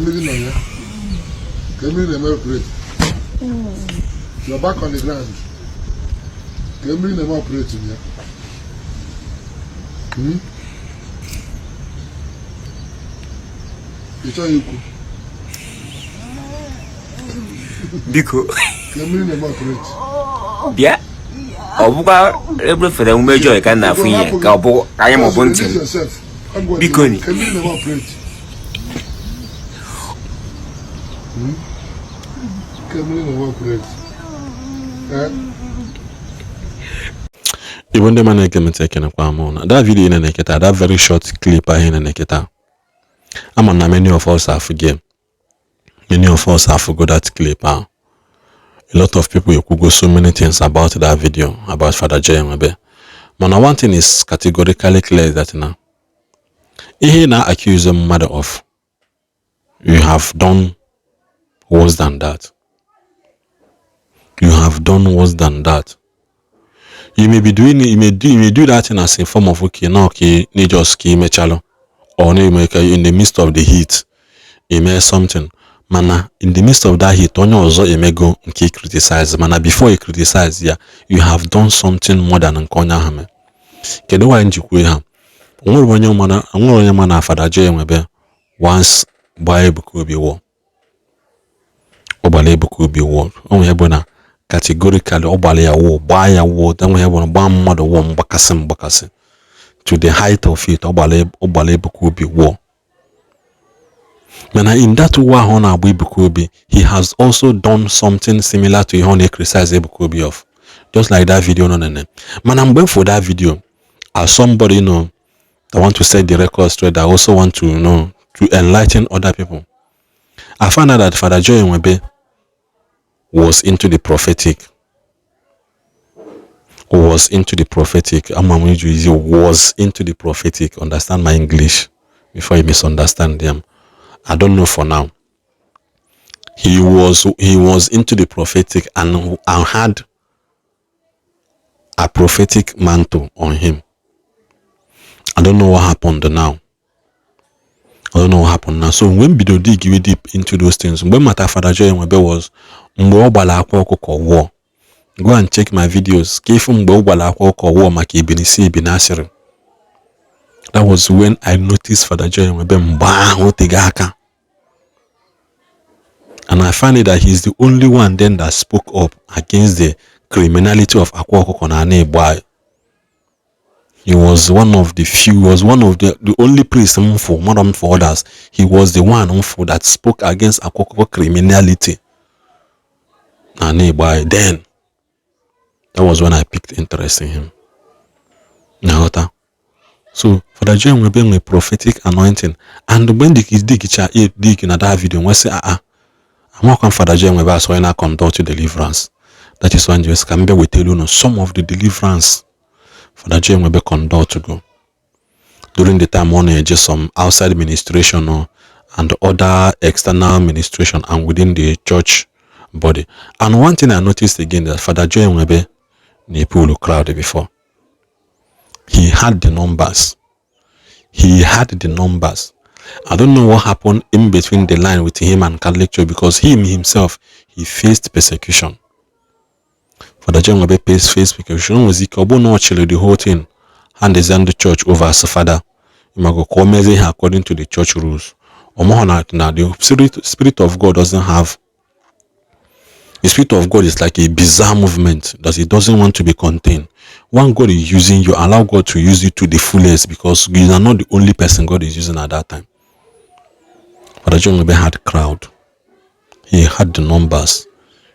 You're back on the ground. Kemri never operating here. It's all you could. Biko. Kemri never operating. Yeah. Obuka every for the major can na free. Kabo I am obunting. Biko ni. Kemri never operating. Kemri never operating. Even the man I came taking a palm that video in a neketa, that very short clip I in a neketa. I'm on many of us have forget. Many of us have forgot that clip. A lot of people could go so many things about that video about Father Joy Nwebe. But now one thing is categorically clear that now he now accuse him mother of you have done worse than that. You have done worse than that. You may be doing you may do that in as a form of okay now okay need just key chalo or in the midst of the heat you may something mana in the midst of that heat only also you may go and criticize mana before you criticize yeah you have done something more than nkonya hame kedu wa njikwe ha onwere mana Father Joy Nwebe once buy Ebuka wo obale Ebuka wo onwe ebo na categorically obale ya wo buy ya wo then we have gba mmadụ wo mgbakasị to the height of it obale Ebuka wo. Now in that war on Abu Ebuka, he has also done something similar to how he criticized Ebuka of. Just like that video no nene. Man, I'm going for that video as somebody that want to set the record straight, that also want to to enlighten other people. I found out that Father Joy Nwebe was into the prophetic. Was into the prophetic. Was into the prophetic. Understand my English before you misunderstand them. I don't know for now. He was into the prophetic and had a prophetic mantle on him. I don't know what happened now. So when Bido dig deep into those things, when Matter Father Joy Nwebe was war, go and check my videos. That was when I noticed Father Joy Nwebe and I find it that he's the only one then that spoke up against the criminality of Akwa Okoko. He was one of the few, the only priest for others. He was the one that spoke against Akwa criminality. Then that was when I picked interest in him. So Father Joy Nwebe with prophetic anointing, and when dig in that video, we say I'm not Father Joy Nwebe as when I conduct deliverance. That is when Jesus can be with tell some of the deliverance Father Joy Nwebe conduct to go. During the time on just some outside administration and other external administration and within the church body. And one thing I noticed again that Father Joy Nwebe pull crowd before. He had the numbers. I don't know what happened in between the line with him and Catholic Church, because himself he faced persecution. Father Joy Nwebe faced persecution. Was he the whole thing and designed the church over as Fada. According to the church rules. The spirit of God doesn't have. The Spirit of God is like a bizarre movement that it doesn't want to be contained. When God is using you, allow God to use you to the fullest, because you are not the only person God is using at that time. Father Joy Nwebe had crowd. He had the numbers.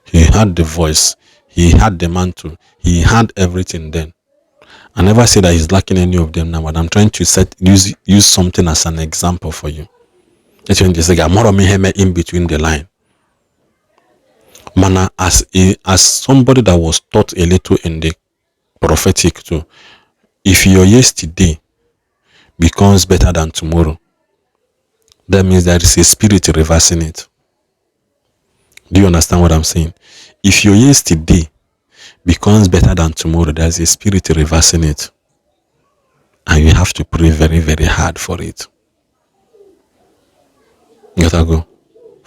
He had the voice. He had the mantle. He had everything then. I never say that he's lacking any of them now, but I'm trying to use something as an example for you. That's when they say, I'm in between the line. Mana as somebody that was taught a little in the prophetic too, if your yesterday becomes better than tomorrow, that means there is a spirit reversing it. Do you understand what I'm saying? If your yesterday becomes better than tomorrow, there is a spirit reversing it, and you have to pray very, very hard for it. You gotta go.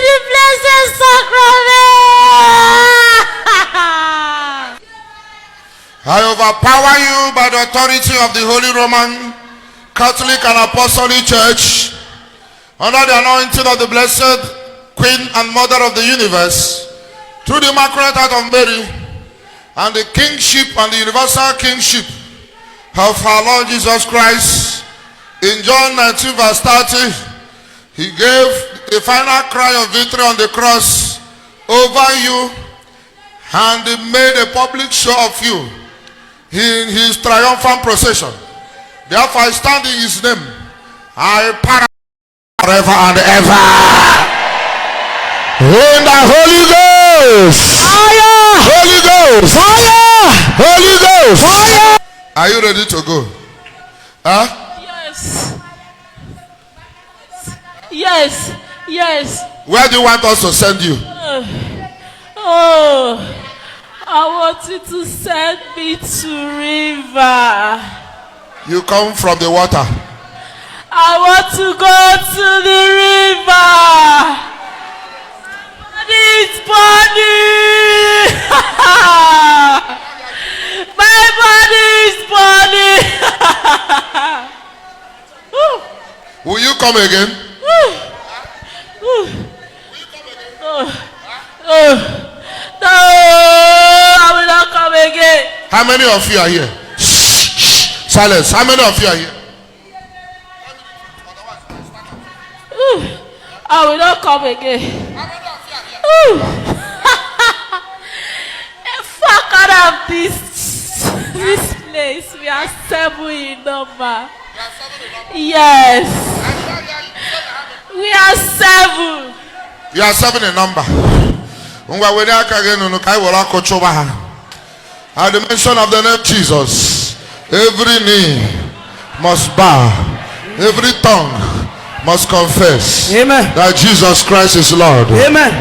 the blessed sacrament. I overpower you by the authority of the Holy Roman Catholic and Apostolic Church, under the anointing of the Blessed Queen and Mother of the Universe, through the Immaculate Heart of Mary, and the Kingship and the Universal Kingship of our Lord Jesus Christ. In John 19 verse 30, he gave the final cry of victory on the cross over you, and he made a public show of you in his triumphant procession. Therefore I stand in his name. I para forever and ever. In the Holy Ghost. Fire! Holy Ghost. Fire! Holy Ghost. Fire! Are you ready to go? Huh? Yes. Yes. Yes. Where do you want us to send you? I want you to send me to river. You come from the water. I want to go to the river. It's burning. My body is burning. Will you come again? No, I will not come again. How many of you are here? Silence. How many of you are here? I will not come again. Fuck out of this place. We are 7 in number. Yes. We are 7. You are 7 in number. At the mention of the name Jesus, every knee must bow, every tongue must confess, amen, that Jesus Christ is Lord. Amen.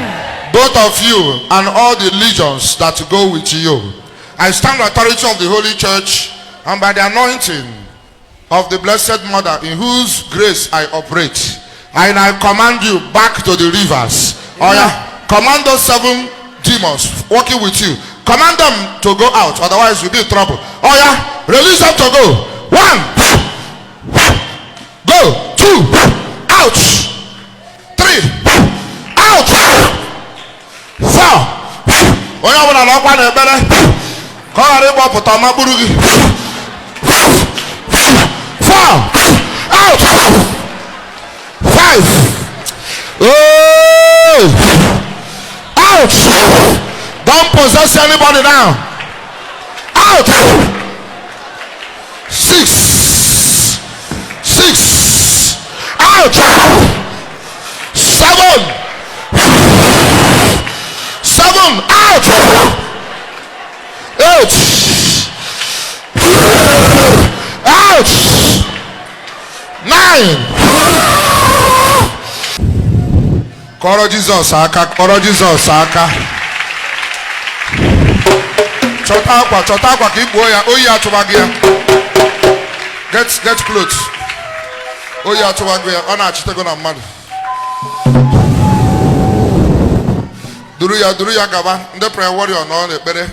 Both of you and all the legions that go with you. I stand with authority of the Holy Church and by the anointing of the Blessed Mother, in whose grace I operate, and I command you back to the rivers. Oh yeah, command those 7 demons working with you. Command them to go out, otherwise you'll be in trouble. Oh yeah, release them to go. 1, go. 2, out. 3, out. 4. Oh yeah, when I lock one better. Come on, up to Tamaburugi. 4, out. 5. Oh, out. Don't possess anybody now. Out. 6. Out. 7. 7. Out. 8. Out. 9. Koro Jesus aka. Koro Jesus aka. Chota kwa ka igbo ya oyi atụbagị ya. Get clothes. Oyi atụbagị ya, ọ na-achịtego na mmadụ. Duru ya gaba, ndị prayer warrior nọ n'ekpere.